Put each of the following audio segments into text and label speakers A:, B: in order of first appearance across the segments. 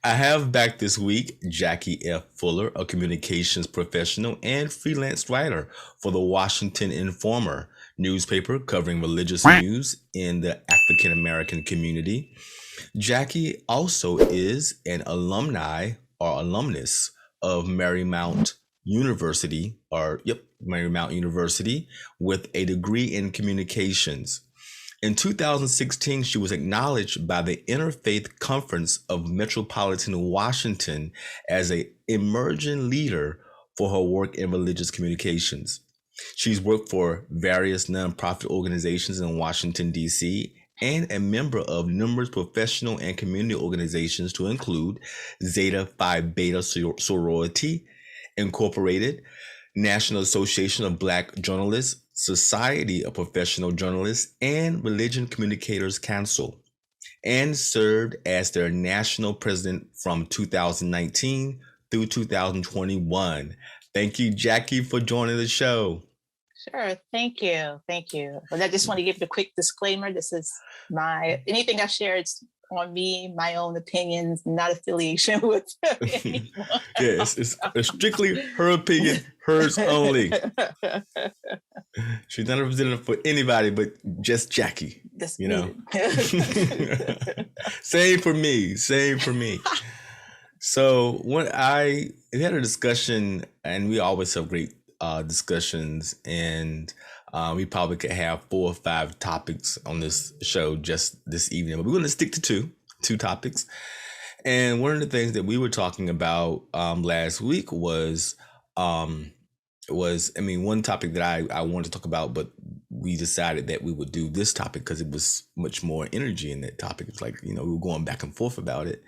A: I have back this week Jackie F. Fuller, a communications professional and freelance writer for the Washington Informer newspaper covering religious news in the African American community. Jackie also is an alumni or alumnus of Marymount University, Marymount University, with a degree in communications. In 2016, she was acknowledged by the Interfaith Conference of Metropolitan Washington as an emerging leader for her work in religious communications. She's worked for various nonprofit organizations in Washington, D.C., and a member of numerous professional and community organizations to include Zeta Phi Beta Sorority Incorporated, National Association of Black Journalists, Society of Professional Journalists, and Religion Communicators Council, and served as their national president from 2019 through 2021. Thank you, Jackie, for joining the show.
B: Sure. Thank you. Thank you. But I just want to give a quick disclaimer. This is anything I share, it's on me, my own opinions, not affiliation with anyone.
A: Yes, it's strictly her opinion, hers only. She's not a representative for anybody but just Jackie. You know. Same for me. So we had a discussion, and we always have great discussions, and we probably could have 4 or 5 topics on this show just this evening, but we're going to stick to two topics. And one of the things that we were talking about last week was one topic that I wanted to talk about, but we decided that we would do this topic because it was much more energy in that topic. It's like, we were going back and forth about it.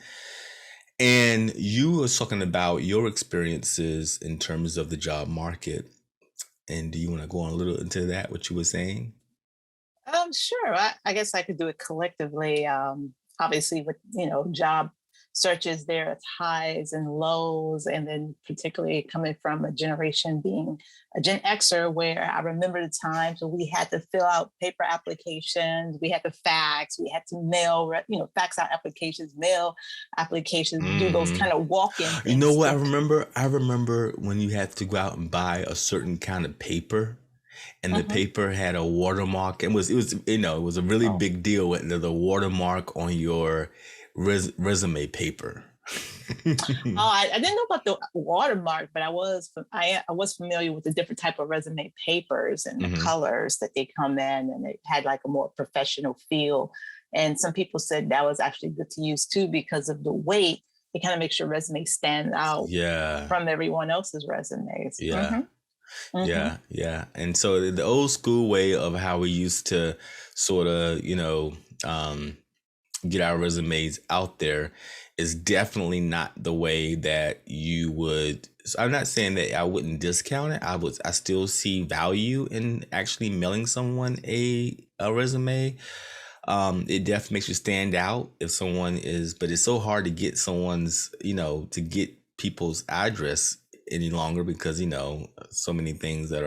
A: And you were talking about your experiences in terms of the job market. And do you want to go on a little into that, what you were saying?
B: Sure. I guess I could do it collectively. Obviously, with job searches, there are highs and lows, and then particularly coming from a generation being a Gen Xer, where I remember the times when we had to fill out paper applications, we had to fax, we had to mail, fax out applications, mail applications, do those kind of walk-in things.
A: You know what I remember? I remember when you had to go out and buy a certain kind of paper, and the paper had a watermark. It was a really big deal with the watermark on your resume paper.
B: I didn't know about the watermark, but I was familiar with the different type of resume papers and the colors that they come in, and it had like a more professional feel. And some people said that was actually good to use too because of the weight. It kind of makes your resume stand out from everyone else's resumes.
A: Yeah. And so the old school way of how we used to sort of, get our resumes out there is definitely not the way that you would. So I'm not saying that I wouldn't discount it. I still see value in actually mailing someone a resume. It definitely makes you stand out if someone is, but it's so hard to get someone's, to get people's address any longer because, so many things that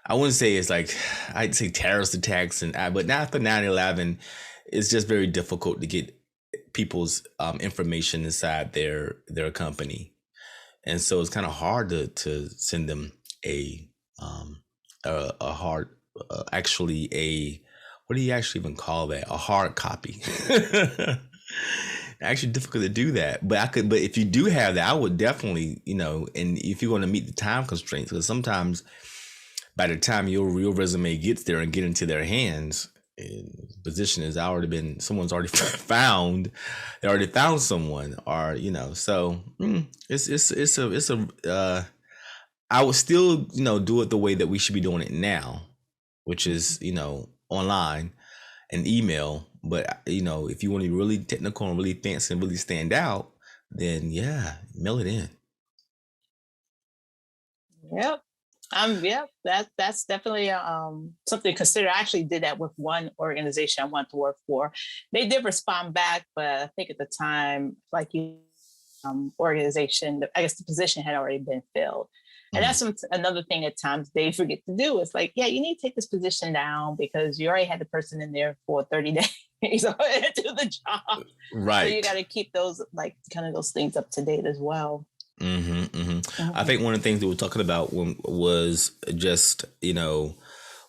A: I wouldn't say it's like, I'd say terrorist attacks but now after 9/11, it's just very difficult to get people's information inside their company. And so it's kind of hard to send them a hard, what do you actually even call that? A hard copy. Actually difficult to do that, but if you do have that, I would definitely, and if you're going to meet the time constraints, because sometimes by the time your real resume gets there and get into their hands, position has already been, someone's already found, they already found someone, or so I would still do it the way that we should be doing it now, which is online and email. But if you want to be really technical and really fancy and really stand out, then mail it in.
B: Yep. That's definitely something to consider. I actually did that with one organization I wanted to work for. They did respond back, but I think at the time, organization, I guess the position had already been filled. And that's another thing at times they forget to do. It's like, you need to take this position down because you already had the person in there for 30 days. resumes or into the job. So you
A: Right.
B: got to keep those like kind of those things up to date as well.
A: I
B: Mhm.
A: think one of the things that we're talking about was just,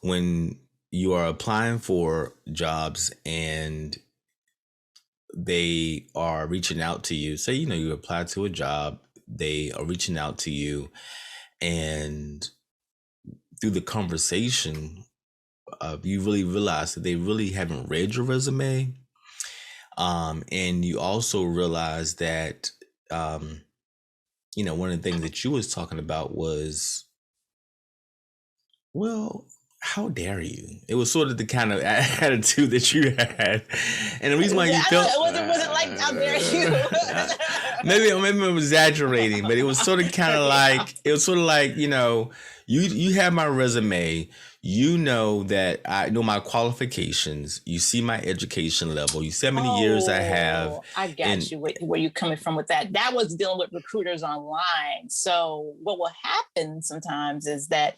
A: when you are applying for jobs and they are reaching out to you, say, you apply to a job, they are reaching out to you, and through the conversation, you really realize that they really haven't read your resume. And you also realize that, um, one of the things that you was talking about was, well, how dare you? It was sort of the kind of attitude that you had, and the reason why you
B: I don't.
A: felt,
B: It wasn't like how dare you.
A: maybe I'm exaggerating, but it was sort of kind of
B: Yeah.
A: like, you have my resume. You know that I know my qualifications. You see my education level. You see how many years I have,
B: Oh, I got
A: and
B: you. Where you coming from with that? That was dealing with recruiters online. So what will happen sometimes is that,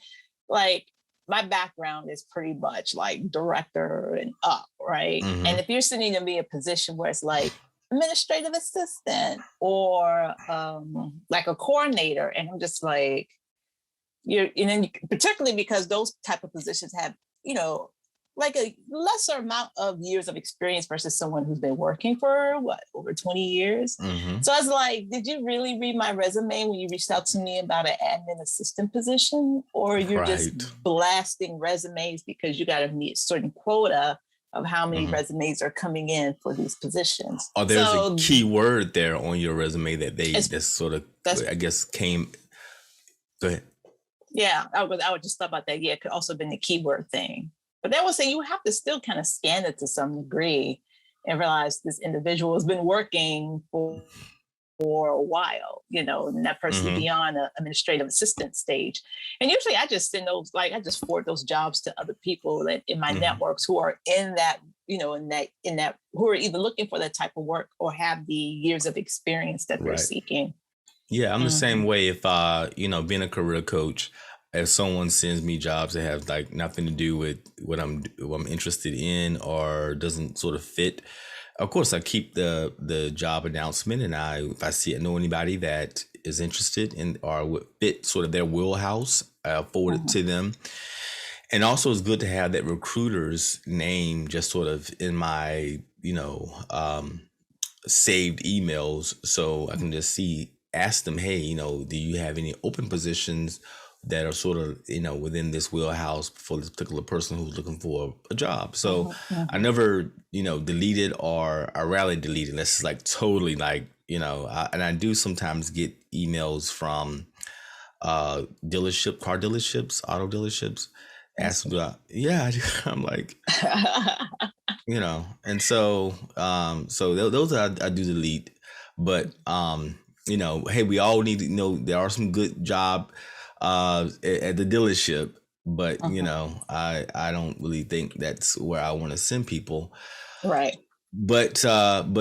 B: like, my background is pretty much like director and up, right? And
A: hmm
B: if you're sitting in me a position where it's like administrative assistant or like a coordinator, and I'm just like, and then particularly because those type of positions have, you know, like a lesser amount of years of experience versus someone who's been working for what, over 20 years.
A: hmm
B: So I was like, did you really read my resume when you reached out to me about an admin assistant position, or you're just
A: right.
B: blasting resumes because you got to meet a certain quota of how many
A: hmm
B: resumes are coming in for these positions?
A: Or there's a
B: So
A: key word there on your resume that
B: it's
A: that sort of,
B: that's
A: I guess, came. Go ahead.
B: Yeah, I would just thought about that. Yeah, it could also have been the keyword thing. But that was saying you have to still kind of scan it to some degree and realize this individual has been working for a while, and that person
A: hmm
B: beyond the administrative assistant stage. And usually I just send those, like I just forward those jobs to other people that in my
A: hmm
B: networks who are in that, in that who are either looking for that type of work or have the years of experience that they're
A: Right.
B: seeking.
A: Yeah, I'm the same
B: Mhm.
A: way. If being a career coach, if someone sends me jobs that have like nothing to do with what I'm interested in or doesn't sort of fit, of course I keep the job announcement, and if I know anybody that is interested in or would fit sort of their wheelhouse, I forward it
B: Mhm.
A: to them. And also, it's good to have that recruiter's name just sort of in my saved emails, so I can just ask them, hey, do you have any open positions that are sort of, within this wheelhouse for this particular person who's looking for a job? So
B: Mhm.
A: I
B: Mhm.
A: never, delete it, or I rarely delete it unless it's like totally like, and I do sometimes get emails from car dealerships, auto dealerships,
B: That's
A: asking, yeah, I'm like, and so those I do delete, but hey, we all need to know there are some good job at the dealership, but
B: Mhm.
A: I don't really think that's where I want to send people.
B: Right.
A: But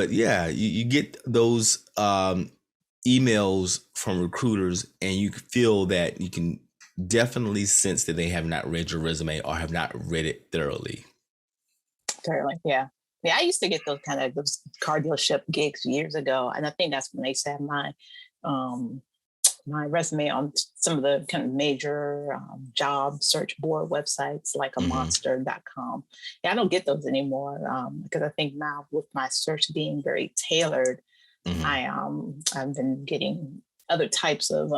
A: yeah, you get those emails from recruiters, and you feel that you can definitely sense that they have not read your resume or have not read it thoroughly.
B: Totally. Yeah. Yeah. I used to get those car dealership gigs years ago. And I think that's when they said um my resume on some of the kind of major job search board websites like a
A: hmm
B: monster.com. Yeah, I don't get those anymore because I think now with my search being very tailored,
A: hmm
B: I've been getting other types of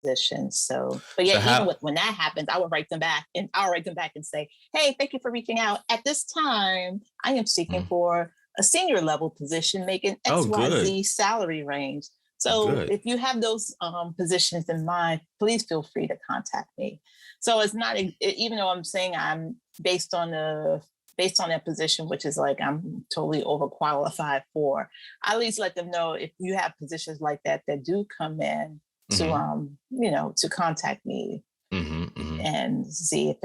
B: positions. So, but yeah,
A: So
B: even
A: how?
B: with when that happens, I'll write them back and say, "Hey, thank you for reaching out. At this time, I am seeking
A: mm,
B: for a senior level position making
A: Oh, good,
B: XYZ salary range. So
A: good.
B: if you have those positions in mind, please feel free to contact me." So it's not even though I'm saying I'm based on that position, which is like I'm totally overqualified for. I at least let them know if you have positions like that that do come in to
A: hmm
B: to contact me
A: hmm
B: and see if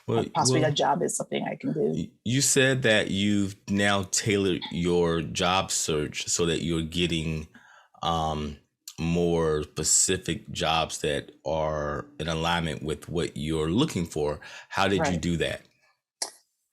A: Well,
B: possibly a job is something I can do.
A: you said that you've now tailored your job search so that you're getting um, more specific jobs that are in alignment with what you're looking for. How did you
B: Right.
A: do that?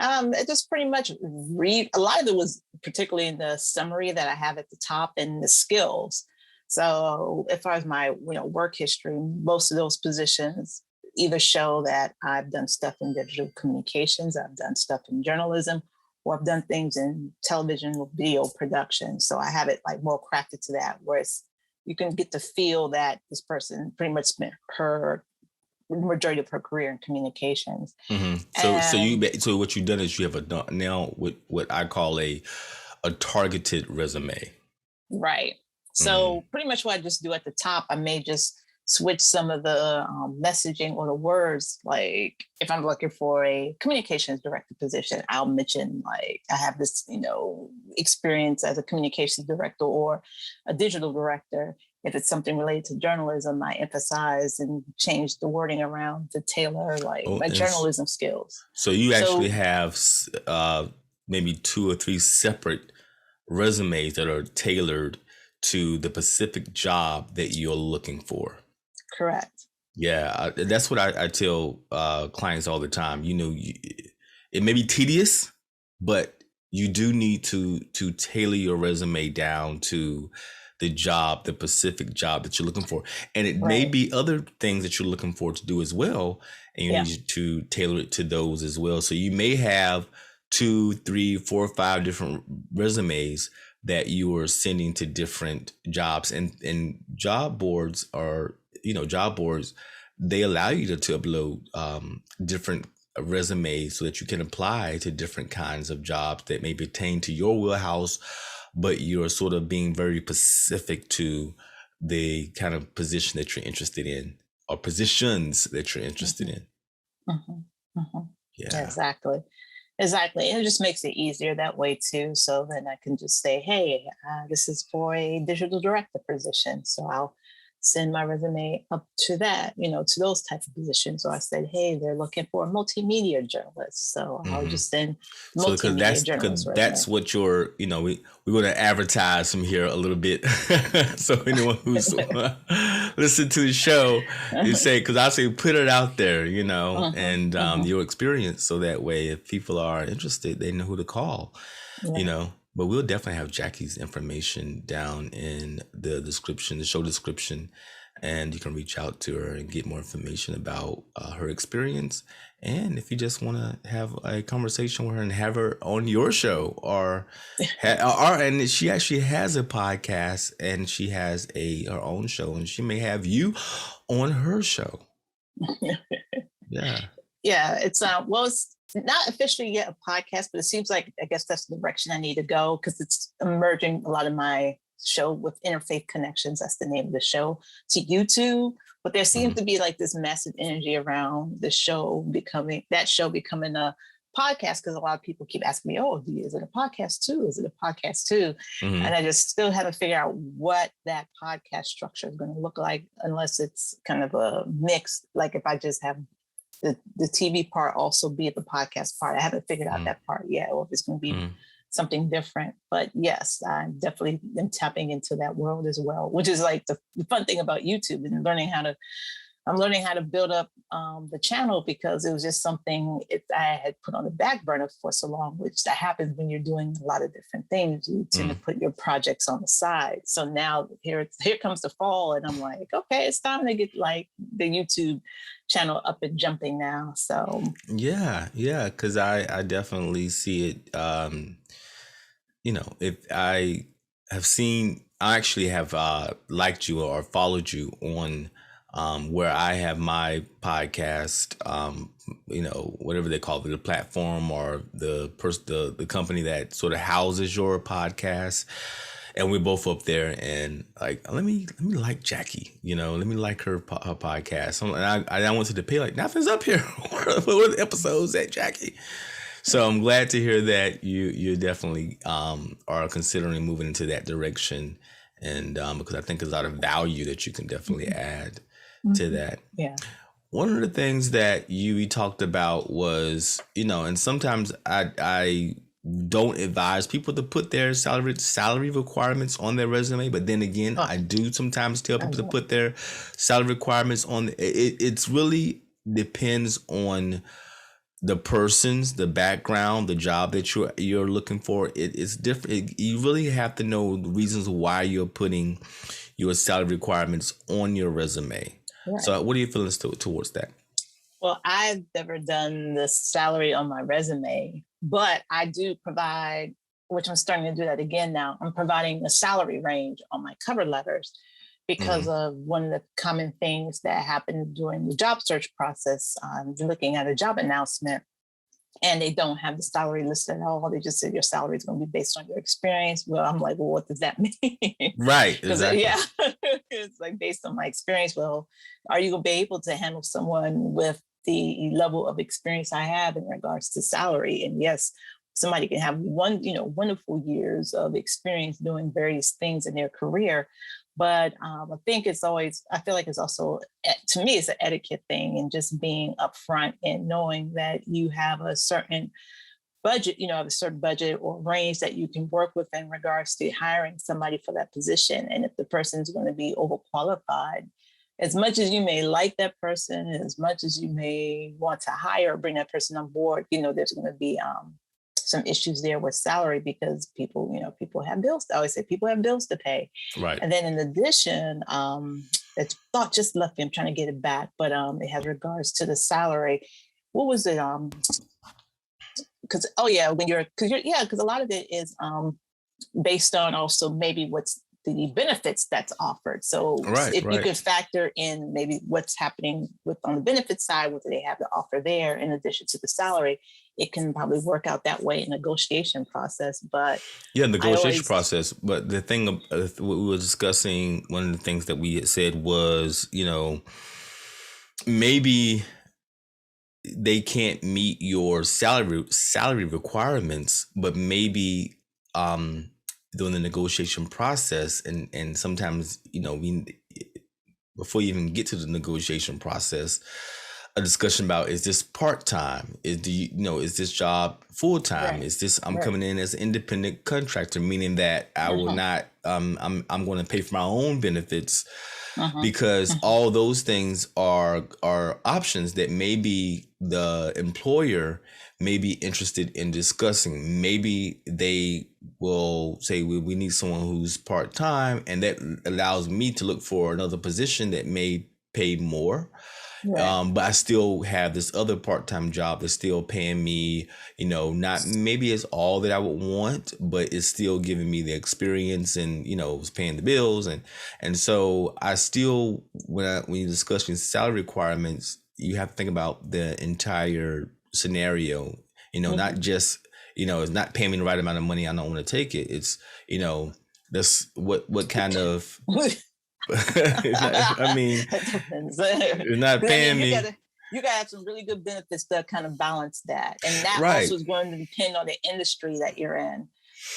B: It just pretty much read. A lot of it was particularly in the summary that I have at the top and the skills. So as far as my work history, most of those positions either show that I've done stuff in digital communications, I've done stuff in journalism, or I've done things in television or video production. So I have it like more crafted to that, where you can get to feel that this person pretty much spent her majority of her career in communications.
A: So what you've done is you have now what I call a targeted resume.
B: Right. So pretty much what I just do at the top, I may just switch some of the messaging or the words. Like if I'm looking for a communications director position, I'll mention like I have this, experience as a communications director or a digital director. If it's something related to journalism, I emphasize and change the wording around to tailor my journalism skills.
A: So you actually have maybe 2 or 3 separate resumes that are tailored to the specific job that you're looking for.
B: Correct.
A: Yeah, that's what I tell clients all the time. It may be tedious, but you do need to tailor your resume down to the job, the specific job that you're looking for. And it may be other things that you're looking for to do as well. And you need to tailor it to those as well. So you may have 2, 3, 4, 5 different resumes that you are sending to different jobs. And job boards are, they allow you to upload different resumes so that you can apply to different kinds of jobs that may pertain to your wheelhouse, but you're sort of being very specific to the kind of position that you're interested in or positions that you're interested in.
B: Yeah, exactly. And it just makes it easier that way too. So then I can just say, hey, this is for a digital director position. So I'll send my resume up to that, to those types of positions. So I said, hey, they're looking for a multimedia journalist. So I'll just send multimedia journalist.
A: That's what you're, we're going to advertise from here a little bit. So anyone who's listen to the show, you say, because I say put it out there, and your experience. So that way, if people are interested, they know who to call, But we'll definitely have Jackie's information down in the description, the show description, and you can reach out to her and get more information about her experience. And if you just want to have a conversation with her and have her on your show, and she actually has a podcast and she has her own show, and she may have you on her show.
B: Yeah, it's it's not officially yet a podcast, but it seems like, I guess that's the direction I need to go, because it's merging a lot of my show with Interfaith Connections. That's the name of the show, to YouTube. But there seems to be like this massive energy around the show becoming a podcast, because a lot of people keep asking me, oh, is it a podcast too? Is it a podcast too? And I just still haven't figured out what that podcast structure is going to look like, unless it's kind of a mix. Like if I just have the TV part also be at the podcast part. I haven't figured out that part yet, or if it's going to be something different. But yes, I definitely am tapping into that world as well, which is like the fun thing about YouTube, and I'm learning how to build up the channel, because it was just something I had put on the back burner for so long, which that happens when you're doing a lot of different things. You tend to put your projects on the side. So now here comes the fall, and I'm like, okay, it's time to get like the YouTube channel up and jumping now. So
A: yeah, because I definitely see it. If I have seen, I actually have liked you or followed you on where I have my podcast, whatever they call it, the platform or the company that sort of houses your podcast. And we're both up there, and like, let me like Jackie, let me like her podcast. And I wanted to pay like, nothing's up here. What are the episodes at, Jackie? So I'm glad to hear that you definitely are considering moving into that direction, and because I think there's a lot of value that you can definitely add to that.
B: Yeah.
A: One of the things that we talked about was, and sometimes I don't advise people to put their salary requirements on their resume, but then again, I do sometimes tell people to put their salary requirements on. It's really depends on the person's, the background, the job that you're looking for, it's different. You really have to know the reasons why you're putting your salary requirements on your resume.
B: Right.
A: So what are your feelings towards that?
B: Well, I've never done the salary on my resume, but I do provide, which I'm starting to do that again now. I'm providing a salary range on my cover letters because of one of the common things that happened during the job search process. Looking at a job announcement, and they don't have the salary listed at all. They just said your salary is going to be based on your experience. Well, I'm like, well, what does that mean?
A: Right, exactly.
B: Yeah, it's like based on my experience. Well, are you going to be able to handle someone with the level of experience I have in regards to salary? And yes, somebody can have wonderful years of experience doing various things in their career. But I feel like it's also, to me, it's an etiquette thing, and just being upfront and knowing that you have a certain budget, have a certain budget or range that you can work with in regards to hiring somebody for that position. And if the person is going to be overqualified, as much as you may like that person, as much as you may want to hire or bring that person on board, there's going to be some issues there with salary, because people have bills. I always say people have bills to pay.
A: Right.
B: And then in addition, that thought just left me. I'm trying to get it back, but it has regards to the salary. What was it? Because a lot of it is based on also maybe what's the benefits that's offered. So if you could factor in maybe what's happening on the benefits side, what do they have to offer there in addition to the salary, it can probably work out that way in negotiation process. But
A: negotiation process. But the thing we were discussing, one of the things that we had said was, maybe they can't meet your salary requirements, but maybe during the negotiation process, and sometimes before you even get to the negotiation process, a discussion about, is this part-time? Is this job full-time? Right. Is this coming in as an independent contractor, meaning that I will not I'm going to pay for my own benefits, because all those things are options that maybe the employer may be interested in discussing. Maybe they will say, we need someone who's part-time, and that allows me to look for another position that may pay more. Right. But I still have this other part-time job that's still paying me, not maybe it's all that I would want, but it's still giving me the experience, and, it's paying the bills. And so I still, when you discuss salary requirements, you have to think about the entire scenario, not just, it's not paying me the right amount of money, I don't want to take it. It's, that's what kind of... I mean, it's not paying me.
B: You gotta have some really good benefits to kind of balance that, and that also is going to depend on the industry that you're in.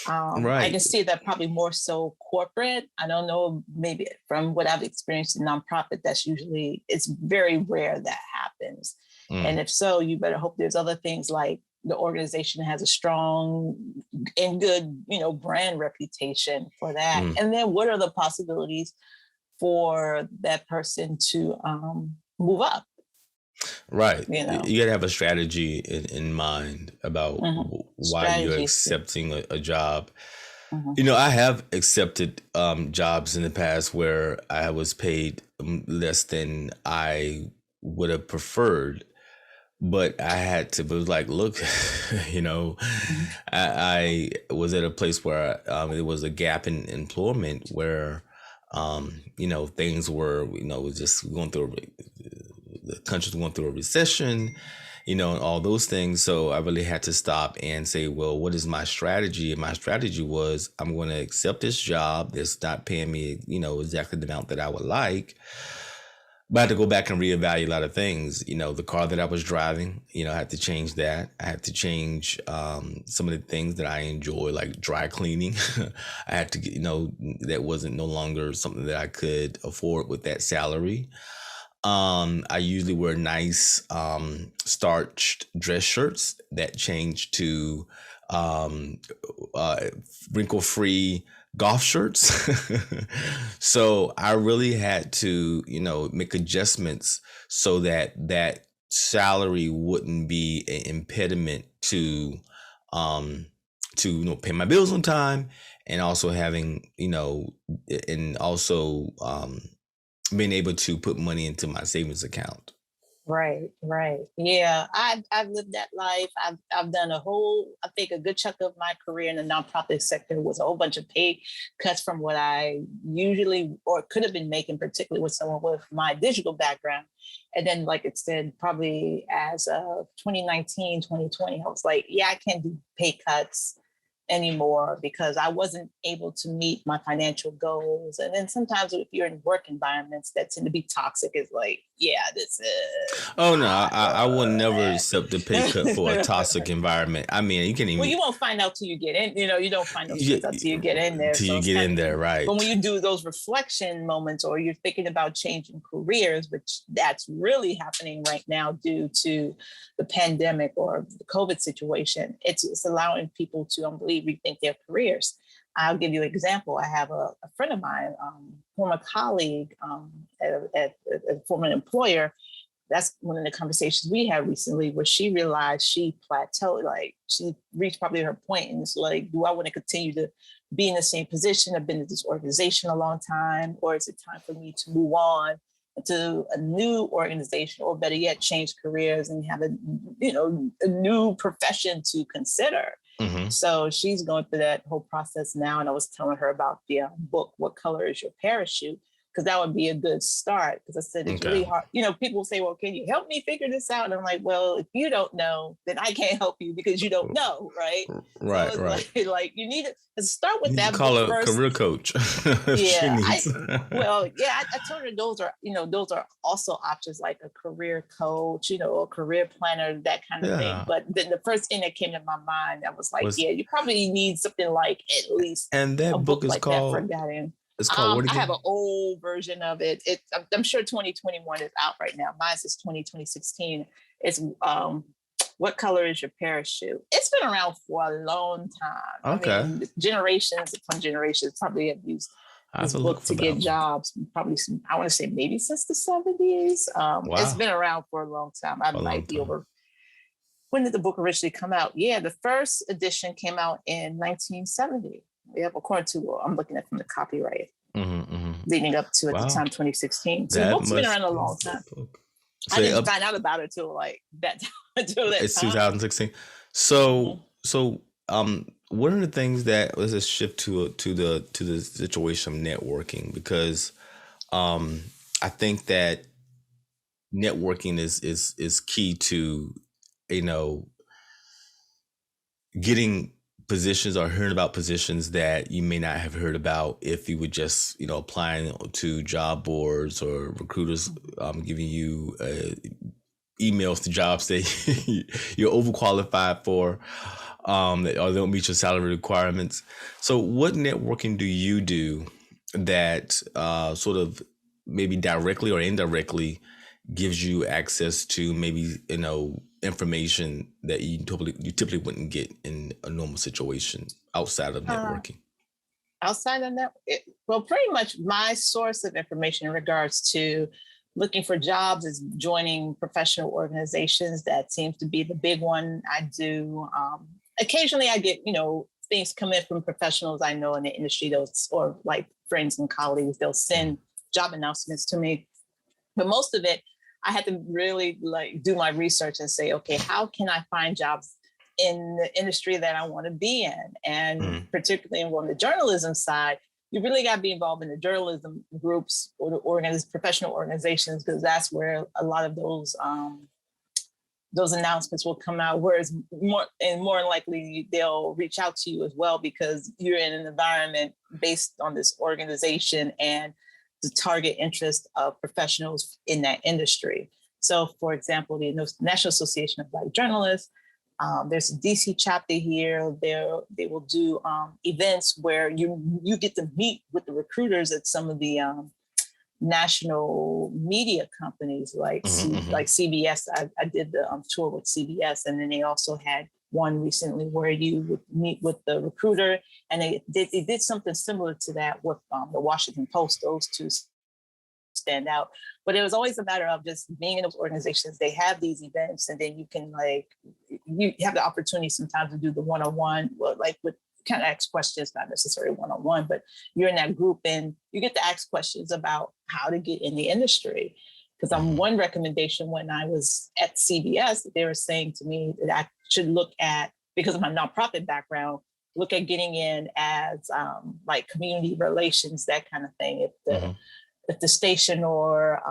B: I can see that probably more so corporate. I don't know, maybe from what I've experienced in nonprofit, it's very rare that happens. And if so, you better hope there's other things, like the organization has a strong and good, brand reputation for that. And then what are the possibilities for that person to move up?
A: Right. You got to have a strategy in mind about why you're accepting a job. I have accepted jobs in the past where I was paid less than I would have preferred, but I had to, but it was like, look, I was at a place where there was a gap in employment where things were, just going through, the country's going through a recession, and all those things. So I really had to stop and say, well, what is my strategy? And my strategy was, I'm going to accept this job that's not paying me, exactly the amount that I would like. But I had to go back and reevaluate a lot of things. The car that I was driving, I had to change that. I had to change some of the things that I enjoy, like dry cleaning. I had to get, that wasn't no longer something that I could afford with that salary. I usually wear nice starched dress shirts. That changed to wrinkle-free golf shirts. So I really had to, make adjustments so that salary wouldn't be an impediment um to pay my bills on time, and also having and also being able to put money into my savings account.
B: Right, right. Yeah, I've lived that life. I've done I think a good chunk of my career in the nonprofit sector was a whole bunch of pay cuts from what I usually or could have been making, particularly with someone with my digital background. And then, like it said, probably as of 2019, 2020, I was like, yeah, I can't do pay cuts anymore because I wasn't able to meet my financial goals. And then sometimes if you're in work environments that tend to be toxic, it's like, yeah, this is
A: Oh no,
B: not
A: I will never accept the pay cut for a
B: good.
A: toxic environment. I mean, you can
B: Well,
A: even
B: you won't find out till you get in. You don't find those
A: you,
B: things out till you get in there.
A: till
B: So
A: you
B: it's
A: get
B: kind
A: in
B: of,
A: there,
B: but when
A: right?
B: you do those reflection moments or you're thinking about changing careers, which that's really happening right now due to the pandemic or the COVID situation, it's allowing people to, I believe, rethink their careers. I'll give you an example. I have a friend of mine, former colleague at a former employer. That's one of the conversations we had recently where she realized she plateaued, like she reached probably her point and it's like, do I want to continue to be in the same position? I've been in this organization a long time, or is it time for me to move on to a new organization, or better yet, change careers and have a new profession to consider?
A: Hmm.
B: So she's going through that whole process now. And I was telling her about the book, What Color is Your Parachute? Because that would be a good start. Because I said it's
A: Okay.
B: really hard. People say, well, can you help me figure this out? And I'm like, well, if you don't know, then I can't help you because you don't know, right? So
A: Right,
B: it's
A: right.
B: like you need to start with
A: You need to
B: that book
A: call a
B: first.
A: career coach if she
B: Yeah,
A: needs.
B: I told her those are also options like a career coach, a career planner, that kind of thing.
A: Yeah.
B: But then the first thing that came to my mind, I was like,
A: Was
B: yeah, you probably need something like at least
A: and
B: a
A: that
B: book
A: book is
B: like that for
A: called
B: guiding.
A: it's called what
B: I have an
A: again?
B: old version of it. I'm sure 2021 is out right now. Mine is 2016. It's What Color is Your Parachute? It's been around for a long time. I
A: Okay.
B: mean, generations upon generations probably have used
A: I have
B: this
A: to look
B: book
A: for
B: to
A: that
B: get
A: one.
B: jobs. Probably, I want to say maybe since the 70s. It's
A: Wow.
B: been around for a long time. I
A: A long
B: might be
A: time.
B: over. When did the book originally come out? Yeah, the first edition came out in 1970. Yeah, according to I'm looking at from the copyright
A: Hmm, hmm.
B: leading up to at the
A: Wow.
B: time 2016. So the
A: That
B: book's been
A: must
B: around a
A: be a
B: long
A: good
B: time.
A: book.
B: I
A: So
B: didn't
A: up
B: find out about it till like that until that
A: it's
B: time.
A: 2016.
B: Mhm.
A: So one of the things that let's just shift to the situation of networking, because um I think that networking is key to you know getting positions or hearing about positions that you may not have heard about if you would just applying to job boards or recruiters giving you emails to jobs that you're overqualified for, or don't meet your salary requirements. So what networking do you do that sort of maybe directly or indirectly gives you access to maybe information that you typically wouldn't get in a normal situation outside of
B: Uh,
A: networking?
B: Outside of that, well, pretty much my source of information in regards to looking for jobs is joining professional organizations. That seems to be the big one I do. Occasionally, I get things come in from professionals I know in the industry, those or like friends and colleagues. They'll
A: Mhm.
B: send job announcements to me, but most of it, I had to really like do my research and say, okay, how can I find jobs in the industry that I want to be in? And
A: Mhm.
B: particularly on the journalism side, you really got to be involved in the journalism groups or the professional organizations, because that's where a lot of those announcements will come out. Whereas more likely they'll reach out to you as well because you're in an environment based on this organization and the target interest of professionals in that industry. So, for example, the National Association of Black Journalists, there's a DC chapter here. They will do events where you get to meet with the recruiters at some of the national media companies
A: Mhm. Mhm.
B: like CBS. I did the tour with CBS, and then they also had one recently where you would meet with the recruiter, and they did something similar to that with the Washington Post. Those two stand out. But it was always a matter of just being in those organizations. They have these events, and then you can you have the opportunity sometimes to do the one-on-one, like with kind of ask questions, not necessarily one-on-one, but you're in that group and you get to ask questions about how to get in the industry. Because on one recommendation when I was at CBS, they were saying to me that I should look at, because of my nonprofit background, look at getting in as like community relations, that kind of thing. If the station or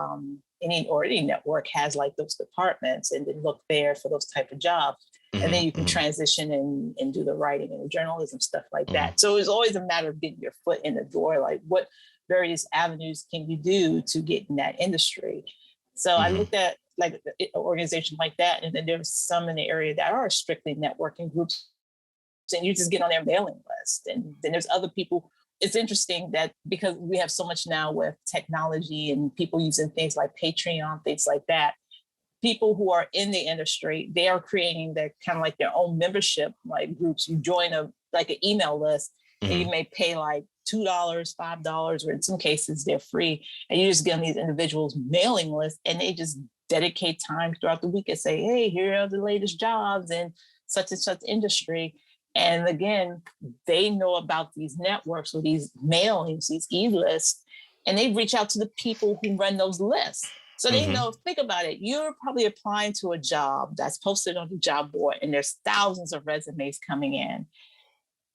B: any network has like those departments, and then look there for those type of jobs. And then you can transition and do the writing and the journalism, stuff like that. So it's always a matter of getting your foot in the door, like what various avenues can you do to get in that industry. So I looked at like an organization like that, and then there's some in the area that are strictly networking groups, and you just get on their mailing list. And then there's other people. It's interesting that because we have so much now with technology and people using things like Patreon, things like that, people who are in the industry, they are creating their kind of like their own membership like groups. You join an email list, and you may pay like $2, $5, or in some cases they're free, and you just get on these individuals' mailing list, and they just dedicate time throughout the week and say, hey, here are the latest jobs in such and such industry. And again, they know about these networks or these mailings, these e-lists, and they reach out to the people who run those lists. So they know, think about it, you're probably applying to a job that's posted on the job board, and there's thousands of resumes coming in.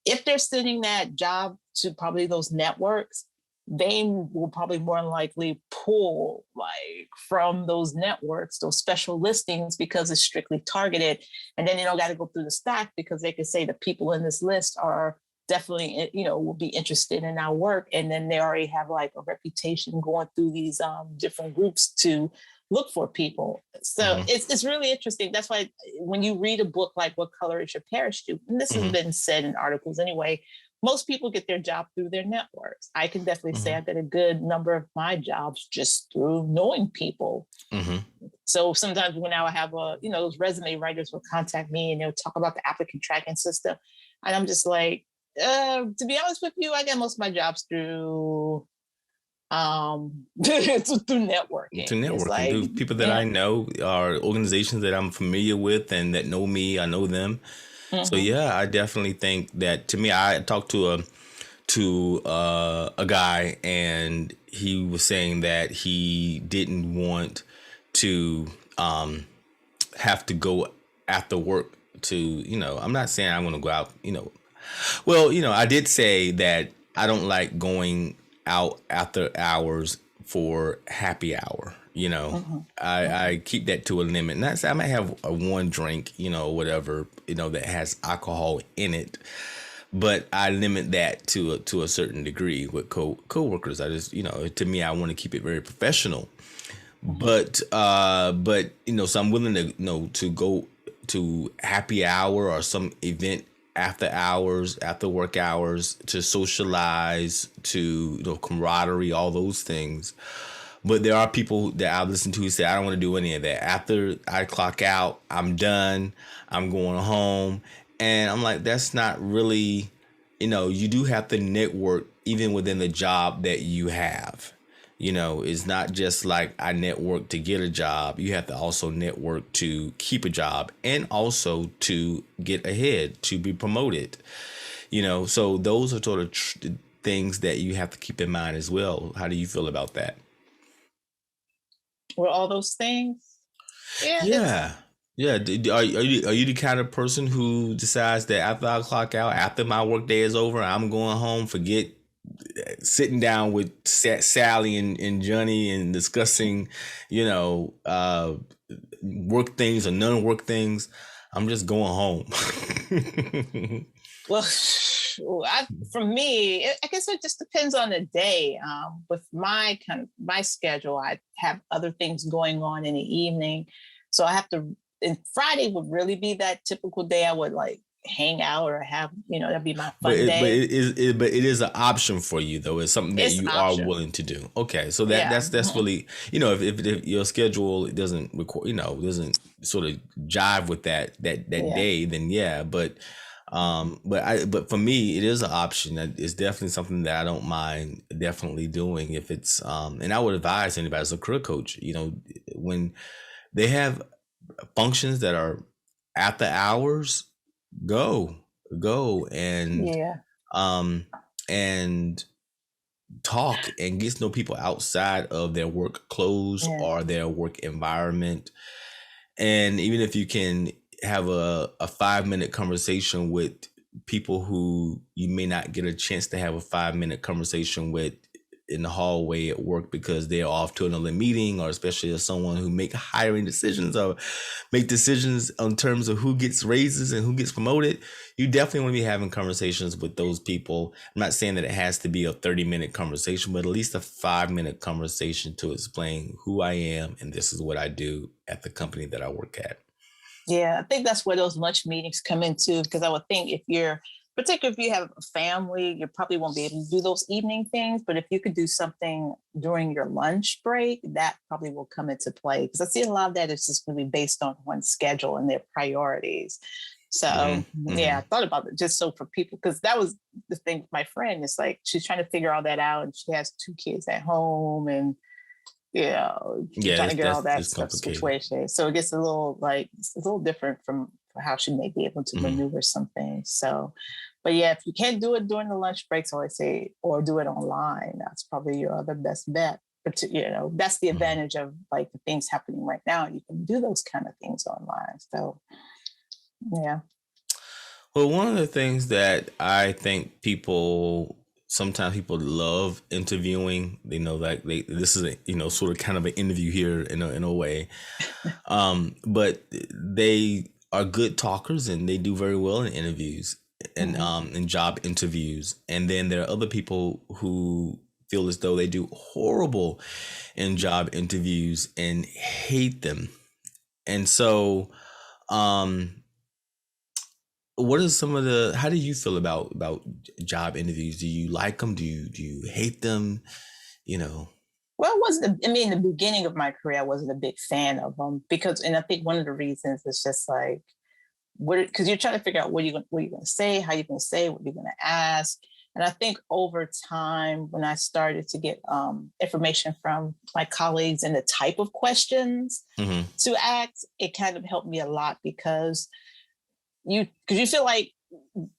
B: If they're sending that job to probably those networks, they will probably more than likely pull like from those networks, those special listings, because it's strictly targeted. And then they don't got to go through the stack, because they can say the people in this list are definitely, will be interested in our work. And then they already have like a reputation going through these different groups to look for people. So it's really interesting. That's why when you read a book like What Color Is Your Parachute, and this has been said in articles anyway, most people get their job through their networks. I can definitely say I got a good number of my jobs just through knowing people. So sometimes when I have those resume writers will contact me and they'll talk about the applicant tracking system. And I'm just like, to be honest with you, I get most of my jobs through through networking.
A: To networking, like, through people that I know, are organizations that I'm familiar with and that know me. I know them. So yeah, I definitely think that. To me, I talked to a guy, and he was saying that he didn't want to have to go after work to, I'm not saying I want to go out, well, I did say that I don't like going out after hours for happy hour. I keep that to a limit. Not say I might have a one drink, whatever, that has alcohol in it, but I limit that to a certain degree with coworkers. I just, to me, I want to keep it very professional. But so I'm willing to, to go to happy hour or some event after hours, after work hours, to socialize, to, camaraderie, all those things. But there are people that I listen to who say, I don't want to do any of that. After I clock out, I'm done. I'm going home. And I'm like, that's not really, you do have to network even within the job that you have. It's not just like I network to get a job. You have to also network to keep a job, and also to get ahead, to be promoted. So those are sort of things that you have to keep in mind as well. How do you feel about that?
B: Well, all those things.
A: Yeah. Are you the kind of person who decides that after I clock out, after my work day is over, I'm going home, forget sitting down with Sally and Johnny and discussing, work things or non-work things? I'm just going home.
B: Well, for me, I guess it just depends on the day. With my schedule, I have other things going on in the evening, so I have to. And Friday would really be that typical day. I would like hang out or have, that'd be my fun day.
A: But it is an option for you, though. It's something that you are willing to do. Okay, so that's really, if your schedule doesn't record, doesn't sort of jive with that day, then yeah. But But for me, it is an option. It's definitely something that I don't mind definitely doing if it's and I would advise anybody as a career coach, when they have functions that are after hours, go, go
B: Yeah.
A: um and talk and get to know people outside of their work clothes
B: Yeah.
A: or their work environment. And even if you can have a 5 minute conversation with people who you may not get a chance to have a 5 minute conversation with in the hallway at work because they're off to another meeting, or especially as someone who make hiring decisions or make decisions on terms of who gets raises and who gets promoted, you definitely want to be having conversations with those people. I'm not saying that it has to be a 30-minute conversation, but at least a 5-minute conversation to explain who I am and this is what I do at the company that I work at.
B: Yeah, I think that's where those lunch meetings come into, because I would think if you're, particularly if you have a family, you probably won't be able to do those evening things. But if you could do something during your lunch break, that probably will come into play. Because I see a lot of that is just going to be based on one's schedule and their priorities. So yeah, I thought about it just so for people, because that was the thing with my friend. It's like she's trying to figure all that out, and she has 2 kids at home, and trying to get all that stuff situated. So it gets a little it's a little different from how she may be able to maneuver some things. So, but yeah, if you can't do it during the lunch breaks, or I say, or do it online, that's probably your other best bet. But that's the advantage of like the things happening right now. You can do those kind of things online. So, yeah.
A: Well, one of the things that I think sometimes people love interviewing, like this is sort of kind of an interview here in a way, but they are good talkers and they do very well in interviews and in job interviews. And then there are other people who feel as though they do horrible in job interviews and hate them. And so, what is how do you feel about job interviews? Do you like them? Do you hate them?
B: Well, it wasn't. I mean, in the beginning of my career, I wasn't a big fan of them and I think one of the reasons is just like, because you're trying to figure out what you're going to say, how you're going to say, what you're going to ask. And I think over time, when I started to get information from my colleagues and the type of questions to ask, it kind of helped me a lot because you feel like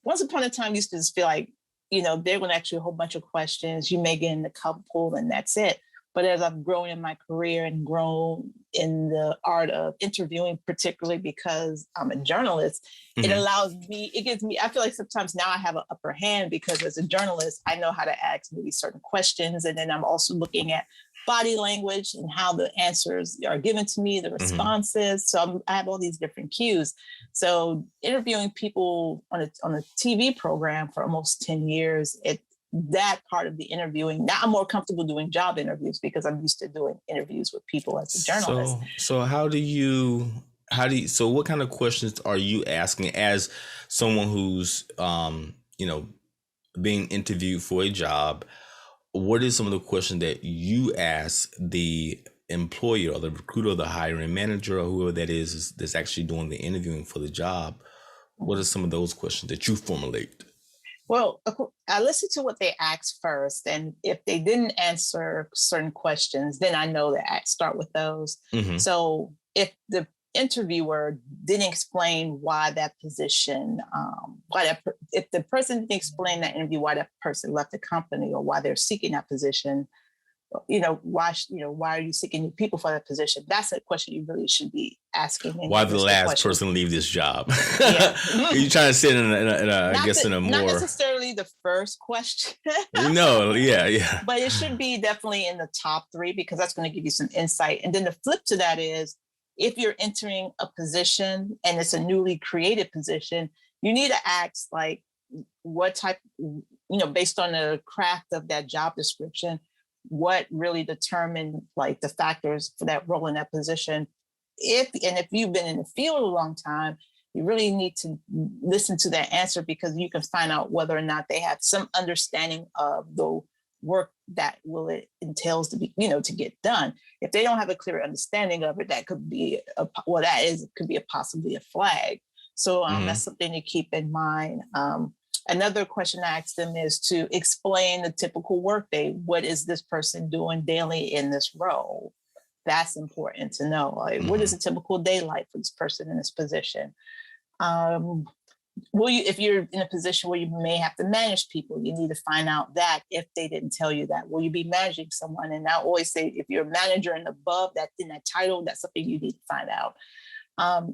B: once upon a time you used to just feel like, they're going to ask you a whole bunch of questions. You may get in the couple and that's it. But as I've grown in my career and grown in the art of interviewing, particularly because I'm a journalist, it gives me, I feel like sometimes now I have an upper hand because as a journalist, I know how to ask maybe certain questions. And then I'm also looking at body language and how the answers are given to me, the responses. So I have all these different cues. So interviewing people on a TV program for almost 10 years, that part of the interviewing, now I'm more comfortable doing job interviews because I'm used to doing interviews with people as a journalist.
A: So so what kind of questions are you asking as someone who's being interviewed for a job? What is some of the questions that you ask the employer or the recruiter or the hiring manager or whoever that is that's actually doing the interviewing for the job? What are some of those questions that you formulate?
B: Well, I listen to what they asked first. And if they didn't answer certain questions, then I know that I start with those. So if the interviewer didn't explain why that position, if the person didn't explain that interview, why that person left the company or why they're seeking that position, why are you seeking new people for that position? That's a question you really should be asking.
A: Why the last person leave this job? Yeah. Are you trying to sit in a more...
B: Not necessarily the first question.
A: No, yeah.
B: But it should be definitely in the top 3 because that's going to give you some insight. And then the flip to that is if you're entering a position and it's a newly created position, you need to ask like what type, based on the craft of that job description, what really determined like the factors for that role in that position. If you've been in the field a long time, you really need to listen to that answer because you can find out whether or not they have some understanding of the work that it entails to be, to get done. If they don't have a clear understanding of it, that could be possibly a flag. So
A: Mm-hmm.
B: that's something to keep in mind. Another question I asked them is to explain the typical workday. What is this person doing daily in this role? That's important to know. Like, what is a typical day like for this person in this position? If you're in a position where you may have to manage people, you need to find out that if they didn't tell you that. Will you be managing someone? And I always say, if you're a manager and above that in that title, that's something you need to find out.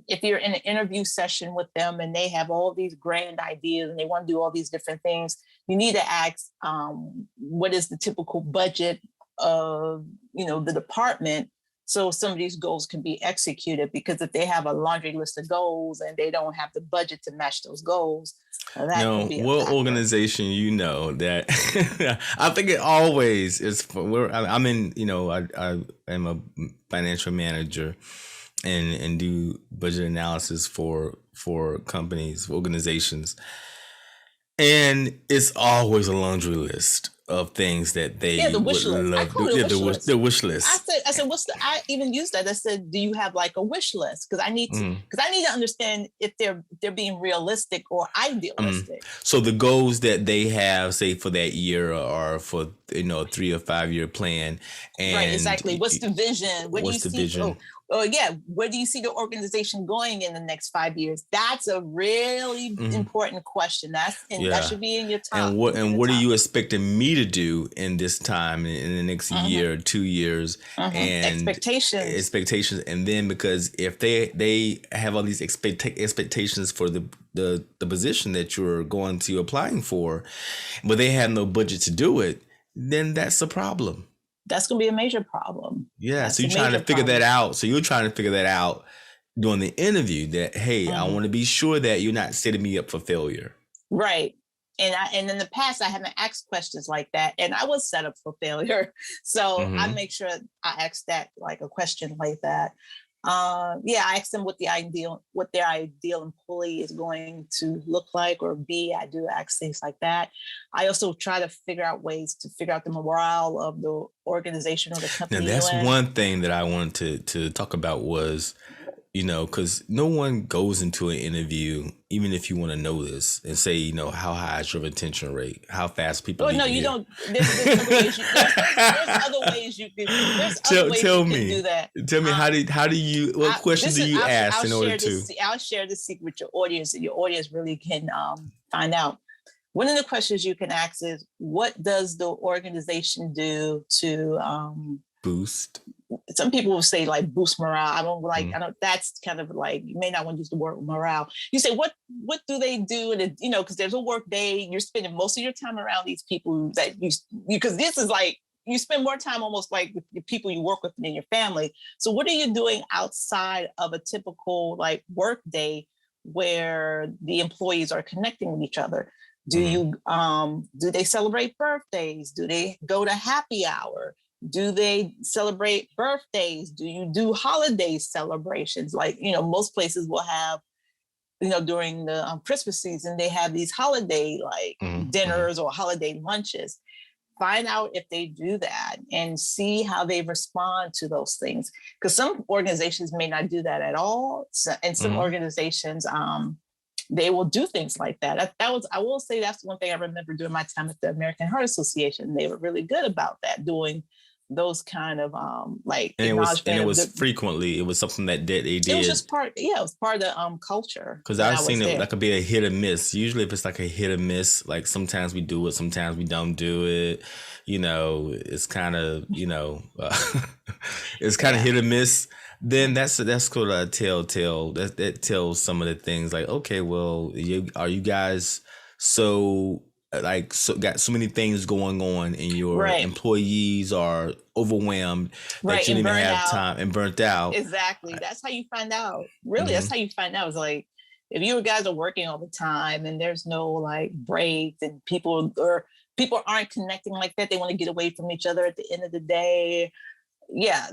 B: If you're in an interview session with them and they have all these grand ideas and they want to do all these different things, you need to ask, what is the typical budget of, the department, so some of these goals can be executed? Because if they have a laundry list of goals and they don't have the budget to match those goals, that can be a
A: what
B: factor.
A: organization that I think it always is for. I'm in. I am a financial manager and do budget analysis for companies, organizations, and it's always a laundry list of things that they
B: the wish list.
A: love.
B: I call it a wish list.
A: The wish list.
B: I said, I even used that. I said, do you have like a wish list? Because I need to understand if they're being realistic or idealistic.
A: So the goals that they have, say for that year, or for a 3 or 5 year plan, and
B: right, exactly. What's the vision? What
A: what's
B: do you
A: the
B: see?
A: vision?
B: Where do you see the organization going in the next 5 years? That's a really important question. That should be in your top.
A: And what are you expecting me to do in this time, in the next year, 2 years, and expectations, and then because if they have all these expectations for the position that you're going to applying for, but they have no budget to do it, then that's a problem.
B: That's going to be a major problem.
A: Yeah. So you're trying to figure that out. So you're trying to figure that out during the interview, that, hey, I want to be sure that you're not setting me up for failure.
B: Right. And in the past, I haven't asked questions like that, and I was set up for failure. So I make sure I ask that, like a question like that. I ask them what their ideal employee is going to look like or be. I do ask things like that. I also try to figure out ways to figure out the morale of the organization or the company.
A: Now, that's one thing that I wanted to talk about was, because no one goes into an interview, even if you want to know this, and say, how high is your retention rate? How fast people?
B: No, you don't. There's other ways you can. Tell me. Do that.
A: Tell me how do you? What questions do you ask in order to?
B: I'll share this secret with your audience, and your audience really can find out. One of the questions you can ask is, what does the organization do to
A: boost?
B: Some people will say like boost morale. I don't like. I don't. That's kind of like, you may not want to use the word morale. You say what do they do? To, because there's a work day. You're spending most of your time around these people that because this is like, you spend more time almost like with the people you work with than your family. So what are you doing outside of a typical like work day where the employees are connecting with each other? Do you do they celebrate birthdays? Do they go to happy hour? Do they celebrate birthdays? Do you do holiday celebrations? Like, most places will have, during the Christmas season, they have these holiday dinners or holiday lunches. Find out if they do that and see how they respond to those things. Because some organizations may not do that at all. And some organizations, they will do things like that. I will say that's one thing I remember during my time at the American Heart Association. They were really good about that, doing those kind of
A: it was frequently, it was something that they did.
B: It was just part of the culture.
A: Because I've seen it that could be a hit or miss. Usually if it's like a hit or miss, like sometimes we do it, sometimes we don't do it. It's kind of, it's kind of hit or miss. Then that's called a telltale. That tells some of the things like, okay, well, are you guys got so many things going on, and your employees are overwhelmed that you didn't even have time and burnt out.
B: Exactly. That's how you find out. Really, that's how you find out. It's like, if you guys are working all the time and there's no like breaks, and people aren't connecting like that, they want to get away from each other at the end of the day. Yeah,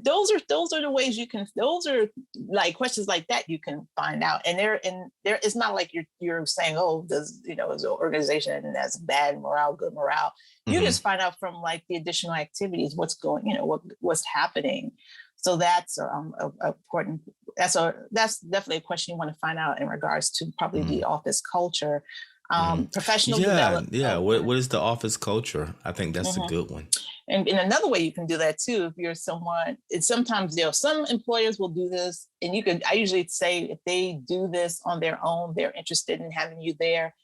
B: those are the ways you can. Those are like questions like that you can find out, and there it's not like you're saying, oh, is the organization and that's bad morale, good morale. You just find out from like the additional activities, what's going, what's happening. So that's a important. That's definitely a question you want to find out in regards to probably the office culture, professional development.
A: Yeah. What is the office culture? I think that's a good one.
B: And in another way you can do that too, if you're someone, it's sometimes some employers will do this, and I usually say if they do this on their own, they're interested in having you there.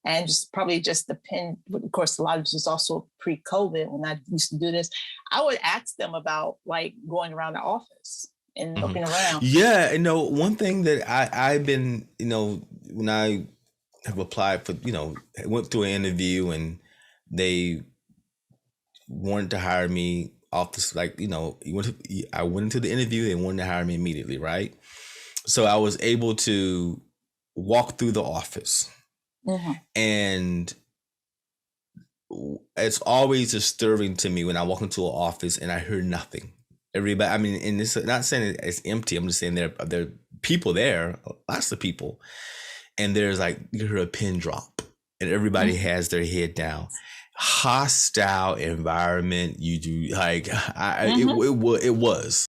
B: And just probably just depend, of course, a lot of this is also pre-COVID when I used to do this. I would ask them about like going around the office and looking around.
A: Yeah, one thing that I've been, when I have applied for, went through an interview and they wanted to hire me off this, like, I went into the interview, they wanted to hire me immediately, right? So I was able to walk through the office. And it's always disturbing to me when I walk into an office and I hear nothing. Everybody, I mean, and it's not saying it's empty. I'm just saying there are people there, lots of people, and there's like, you hear a pin drop, and everybody has their head down. Hostile environment. You do like it was.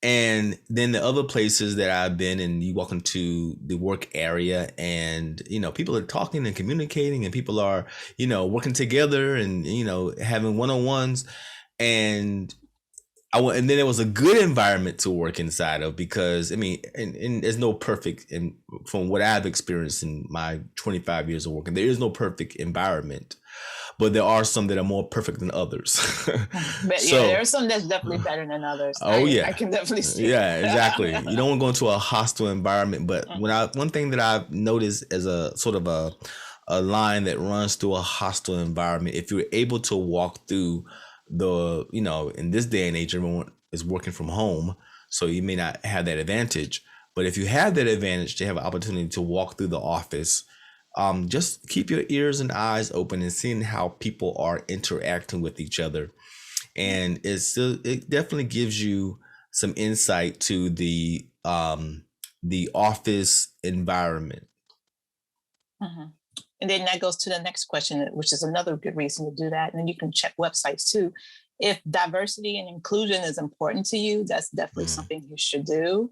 A: And then the other places that I've been, and you walk into the work area and, people are talking and communicating and people are, working together and, having one-on-ones. And and then it was a good environment to work inside of, because, I mean, and there's no perfect, and from what I've experienced in my 25 years of working, there is no perfect environment. But there are some that are more perfect than others.
B: But so, there are some that's definitely better than others. I can definitely see.
A: Yeah, exactly. You don't want to go into a hostile environment. But one thing that I've noticed as a sort of a line that runs through a hostile environment, if you're able to walk through the, in this day and age, everyone is working from home, so you may not have that advantage. But if you have that advantage to have an opportunity to walk through the office, just keep your ears and eyes open and seeing how people are interacting with each other. And it definitely gives you some insight to the office environment.
B: And then that goes to the next question, which is another good reason to do that. And then you can check websites too. If diversity and inclusion is important to you, that's definitely something you should do.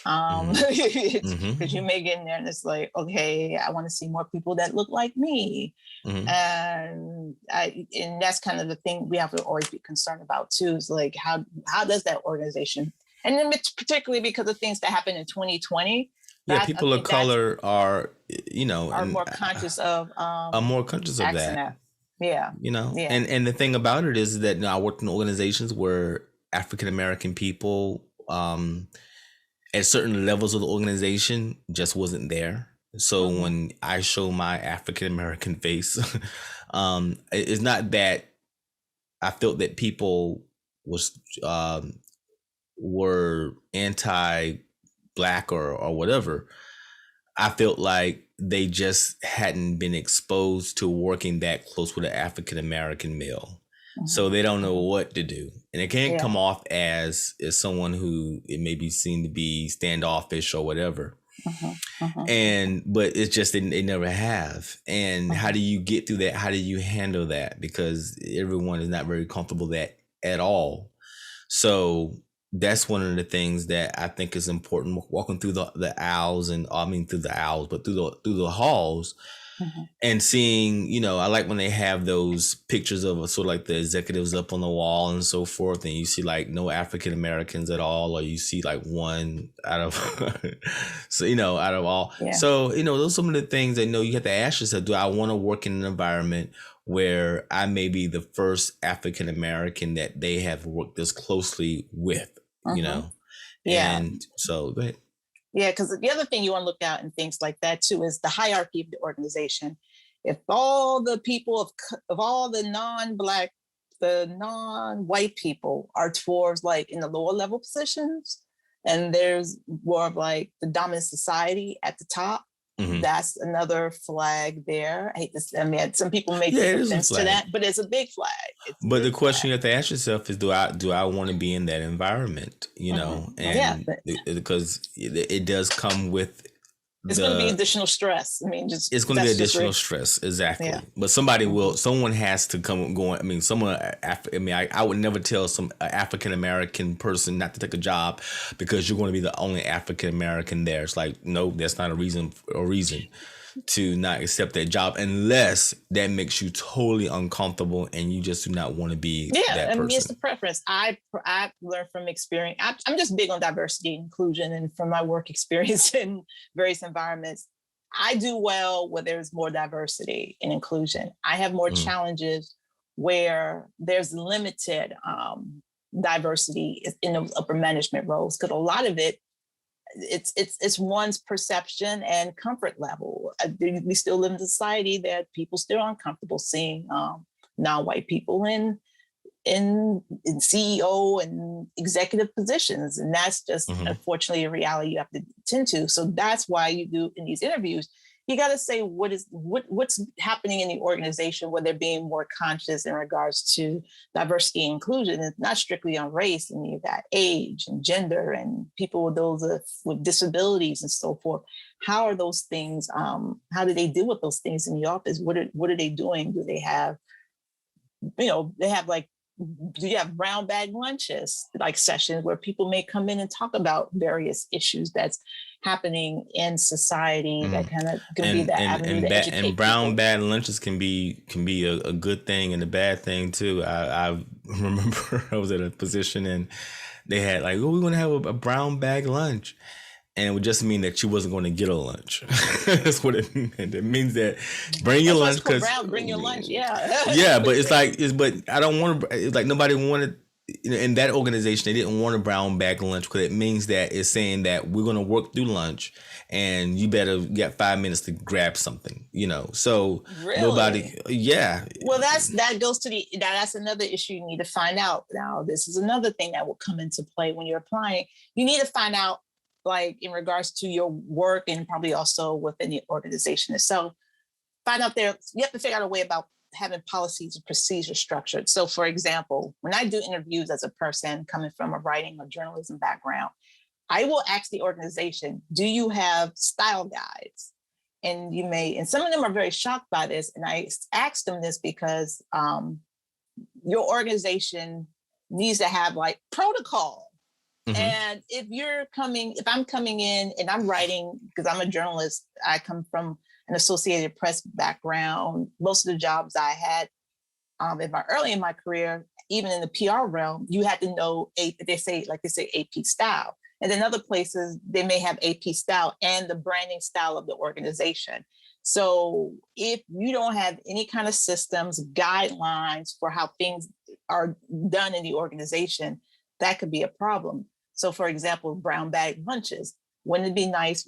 B: Because you may get in there and it's like, okay, I want to see more people that look like me. And that's kind of the thing we have to always be concerned about too, is like, how does that organization, and then particularly because of things that happened in 2020.
A: Yeah, people of color are,
B: are more conscious of
A: that.
B: Yeah.
A: And the thing about it is that I worked in organizations where African American people at certain levels of the organization just wasn't there. So when I show my African American face, it's not that I felt that people was were anti-black or whatever, I felt like they just hadn't been exposed to working that close with an African American male. So they don't know what to do. And it can't come off as someone who it may be seen to be standoffish or whatever. But it's just they never have. And how do you get through that? How do you handle that? Because everyone is not very comfortable that at all. So that's one of the things that I think is important, walking through the aisles, and I mean through the aisles, but through the halls, and seeing, you know, I like when they have those pictures of sort of like the executives up on the wall and so forth, and you see like no African Americans at all, or you see like one out of so, you know, out of all. So, you know, those are some of the things that, you know, you have to ask yourself, do I want to work in an environment where I may be the first African American that they have worked this closely with, you know? And so go ahead.
B: Yeah, because the other thing you want to look at in things like that too is the hierarchy of the organization. If all the people of all the non-black, the non-white people are towards like in the lower level positions, and there's more of like the dominant society at the top, that's another flag there. I hate this. I mean, some people may take offense to that, but it's a big flag.
A: But the question you have to ask yourself is, do I want to be in that environment? You know, and because it does come with.
B: It's going to be additional stress. I mean,
A: it's going to be additional stress, exactly. But someone has to come going. I mean, I would never tell some African American person not to take a job because you're going to be the only African American there. It's like, no, that's not a reason to not accept that job unless that makes you totally uncomfortable and you just do not want to be that person.
B: I mean, it's the preference. I learned from experience. I'm just big on diversity and inclusion, and from my work experience in various environments, I do well where there's more diversity and inclusion. I have more challenges where there's limited diversity in the upper management roles, because a lot of it, it's one's perception and comfort level. We still live in a society that people still are uncomfortable seeing non-white people in CEO and executive positions, and that's just unfortunately a reality you have to tend to. So that's why you do in these interviews, you got to say what's happening in the organization where they're being more conscious in regards to diversity and inclusion. It's not strictly on race, and you've got age and gender and people with disabilities and so forth. How are those things? How do they deal with those things in the office? What are they doing? Do they have, do you have brown bag lunches, like sessions where people may come in and talk about various issues that's happening in society that kind of can be that avenue to educate
A: and brown
B: people.
A: bag lunches can be a good thing and a bad thing too. I remember I was at a position and they had like, we're going to have a brown bag lunch. And it would just mean that you wasn't going to get a lunch. That's what it meant. It means that bring your lunch, because
B: bring your lunch,
A: but I don't want to. It's like nobody wanted, in that organization, they didn't want a brown bag lunch, because it means that it's saying that we're going to work through lunch, and you better get 5 minutes to grab something. So
B: really?
A: Nobody. Yeah.
B: Well, that goes to that's another issue you need to find out. Now, this is another thing that will come into play when you're applying. You need to find out, like in regards to your work and probably also within the organization itself, find out you have to figure out a way about having policies and procedures structured. So for example, when I do interviews as a person coming from a writing or journalism background, I will ask the organization, do you have style guides? And some of them are very shocked by this. And I asked them this because your organization needs to have like protocol. And if I'm coming in and I'm writing, because I'm a journalist, I come from an Associated Press background. Most of the jobs I had early in my career, even in the PR realm, you had to know they say AP style. And then other places, they may have AP style and the branding style of the organization. So if you don't have any kind of systems, guidelines for how things are done in the organization, that could be a problem. So for example, brown bag lunches, wouldn't it be nice?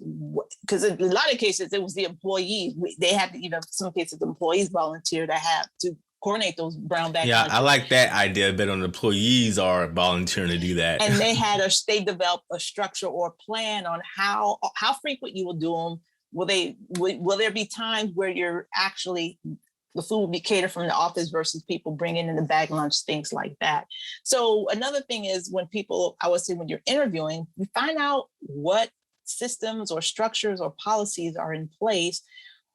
B: Because in a lot of cases, it was the employees. They had to, some cases, the employees volunteer to coordinate those brown bag
A: Yeah,
B: lunches.
A: I like that idea, but on employees are volunteering to do that.
B: And they developed a structure or plan on how frequent you will do them. Will there be times where you're actually the food will be catered from the office versus people bringing in the bag lunch, things like that. So another thing is when I would say when you're interviewing, you find out what systems or structures or policies are in place,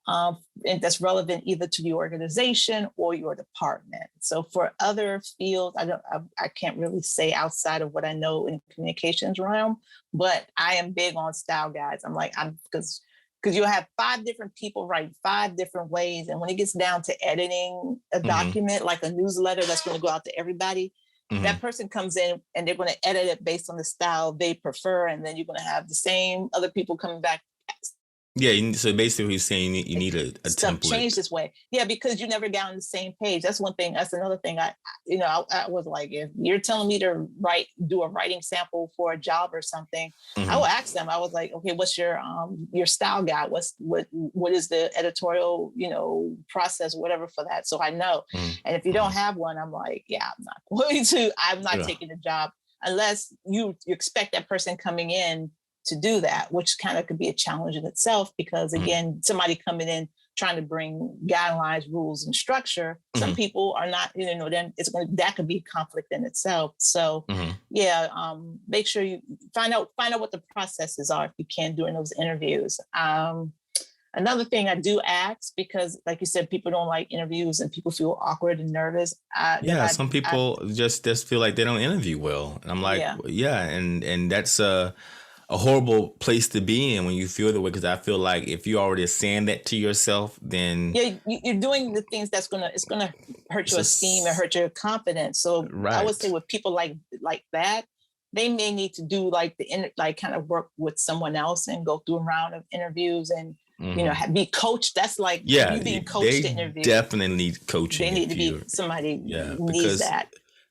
B: and that's relevant either to the organization or your department. So for other fields, I can't really say outside of what I know in communications realm, but I am big on style guides. Because you'll have 5 different people write 5 different ways. And when it gets down to editing a document, like a newsletter that's going to go out to everybody, that person comes in and they're going to edit it based on the style they prefer. And then you're going to have the same other people coming back.
A: Yeah, so basically he's saying you need a template.
B: Change this way. Yeah, because you never got on the same page. That's one thing. That's another thing. I was like, if you're telling me to do a writing sample for a job or something, I will ask them. I was like, okay, what's your style guide? What is the editorial, process, whatever for that? So I know. And if you don't have one, I'm like, yeah, I'm not taking the job unless you expect that person coming in to do that, which kind of could be a challenge in itself, because again, somebody coming in trying to bring guidelines, rules, and structure, some people are not, then that could be conflict in itself. So make sure you find out what the processes are if you can during those interviews. Another thing I do ask, because like you said, people don't like interviews and people feel awkward and nervous.
A: Some people just feel like they don't interview well. And I'm like, and that's a horrible place to be in when you feel the way, because I feel like if you already saying that to yourself, then
B: you're doing the things it's gonna hurt your esteem and hurt your confidence. So I would say with people like that, they may need to do kind of work with someone else and go through a round of interviews and be coached. That's like you being coached to interview.
A: Definitely need coaching.
B: They need to be somebody needs that.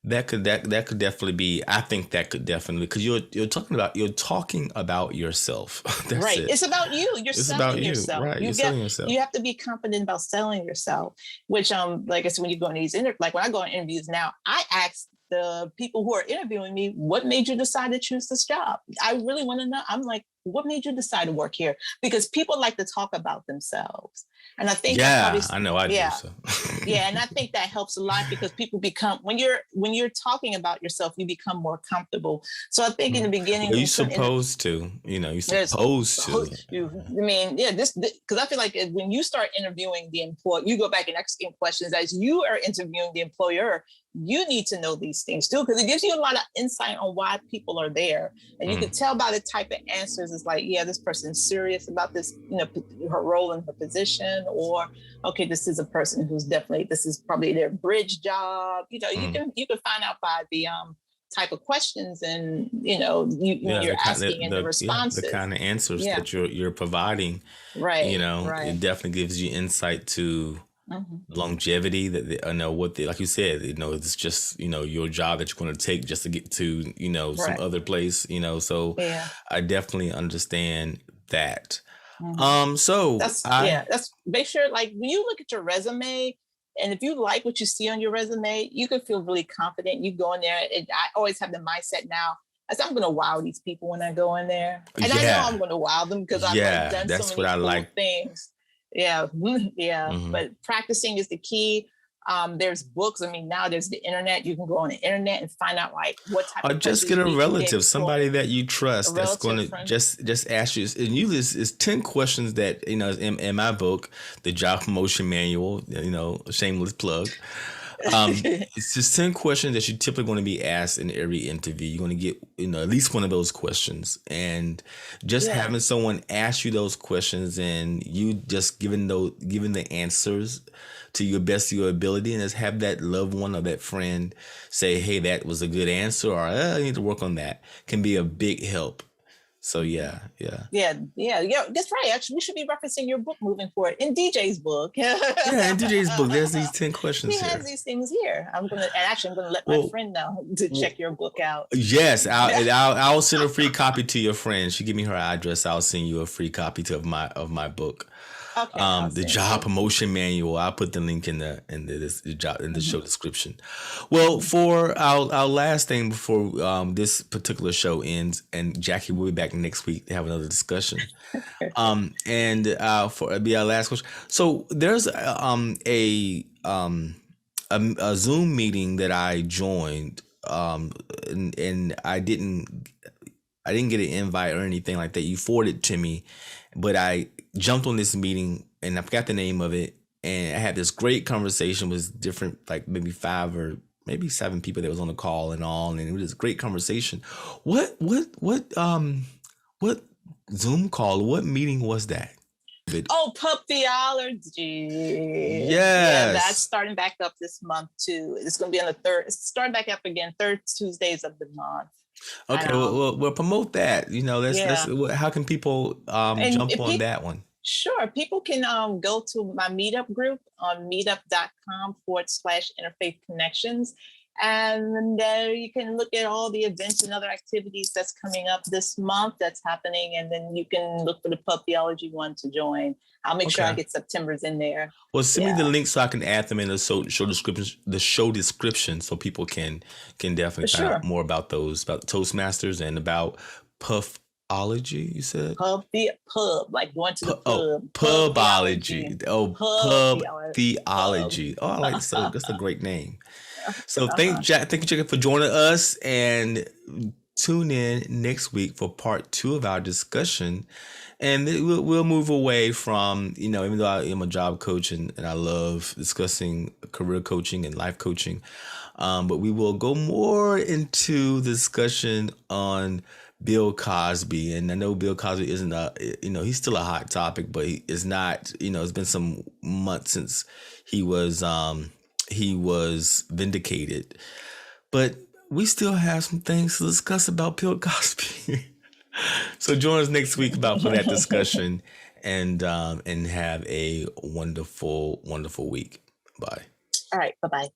A: That could definitely be. I think that could definitely, because you're talking about yourself. That's
B: right.
A: it.
B: It's about you. You're selling yourself.
A: Right. You're selling yourself.
B: You have to be confident about selling yourself. Which like I said, when you go on these like when I go on interviews now, I ask the people who are interviewing me, what made you decide to choose this job? I really want to know. I'm like, what made you decide to work here? Because people like to talk about themselves. And I think
A: I know I do. So.
B: And I think that helps a lot, because people become, when you're talking about yourself, you become more comfortable. So I think in the beginning,
A: you're supposed to. You're supposed to.
B: Because I feel like when you start interviewing the employer, you go back and asking questions as you are interviewing the employer. You need to know these things too, because it gives you a lot of insight on why people are there. And you can tell by the type of answers. It's like, this person's serious about this, her role in her position, or, okay, this is a person who's this is probably their bridge job. You can find out by the type of questions and, you're asking and the responses.
A: The kind of answers that you're providing.
B: Right.
A: It definitely gives you insight to longevity, like you said, it's just, your job that you're going to take just to get to, some other place, so I definitely understand that. So that's make sure, like, when you look at your resume, and if you like what you see on your resume, you can feel really confident. You go in there, and I always have the mindset now, I'm going to wow these people when I go in there. And I know I'm going to wow them because I've done so many cool things. But practicing is the key. There's books. Now there's the internet. You can go on the internet and find out what type of, just get a relative, somebody that you trust, that's going to just ask you. And it's 10 questions that, in my book, the Job Promotion Manual, shameless plug. It's just 10 questions that you're typically going to be asked in every interview. You're going to get, at least one of those questions, and just having someone ask you those questions and you just giving the answers to your best of your ability, and just have that loved one or that friend say, hey, that was a good answer, or I need to work on that, can be a big help. So yeah. That's right. Actually, we should be referencing your book moving forward. In DJ's book. In DJ's book, there's these 10 questions.
B: He has these things here. I'm gonna let my friend know to check your book out.
A: Yes, I'll send a free copy to your friend. She give me her address. I'll send you a free copy of my book.
B: Okay, I'll
A: The
B: send
A: job
B: you.
A: promotion manual. I'll put the link in the job in the show
B: Mhm,
A: description. Well,
B: mhm.
A: for our last thing before this particular show ends, and Jackie will be back next week to have another discussion. And for it'll be our last question. So there's a Zoom meeting that I joined, and I didn't get an invite or anything like that. You forwarded it to me, but I jumped on this meeting and I forgot the name of it. And I had this great conversation with different, like maybe 5 or maybe 7 people that was on the call and all, and it was a great conversation. What Zoom call? What meeting was that?
B: Oh, pup theology. Yeah, that's
A: Yes.
B: starting back up this month too. It's going to be on the third. It's starting back up again, third Tuesdays of the month. And
A: Okay. Well, promote that. Let's.
B: yeah,
A: How can people
B: and
A: jump
B: if
A: on
B: people,
A: that one?
B: sure, people can go to my meetup group on meetup.com/interfaith connections. And there you can look at all the events and other activities that's coming up this month that's happening. And then you can look for the pub theology one to join. I'll make sure I
A: Okay.
B: get September's in there.
A: Well, send me the
B: Yeah,
A: link so I can add them in the show description. The show description, so people can
B: for
A: definitely find out
B: sure.
A: more about those, about Toastmasters and about Puffology. You said
B: Pub, like going to the pub. Pub theology.
A: Pubology. Oh,
B: Pub
A: Pub
B: theology. Pub.
A: Theology. Oh, I like so that's a great name. So
B: Uh-huh.
A: thank you, Jacob, for joining us, and tune in next week for part 2 of our discussion. And we'll move away from, even though I am a job coach and I love discussing career coaching and life coaching, but we will go more into the discussion on Bill Cosby. And I know Bill Cosby isn't he's still a hot topic, but he is not, it's been some months since he was, vindicated. But we still have some things to discuss about Bill Cosby. So join us next week for that discussion, and have a wonderful, wonderful week. Bye.
B: All right. Bye bye.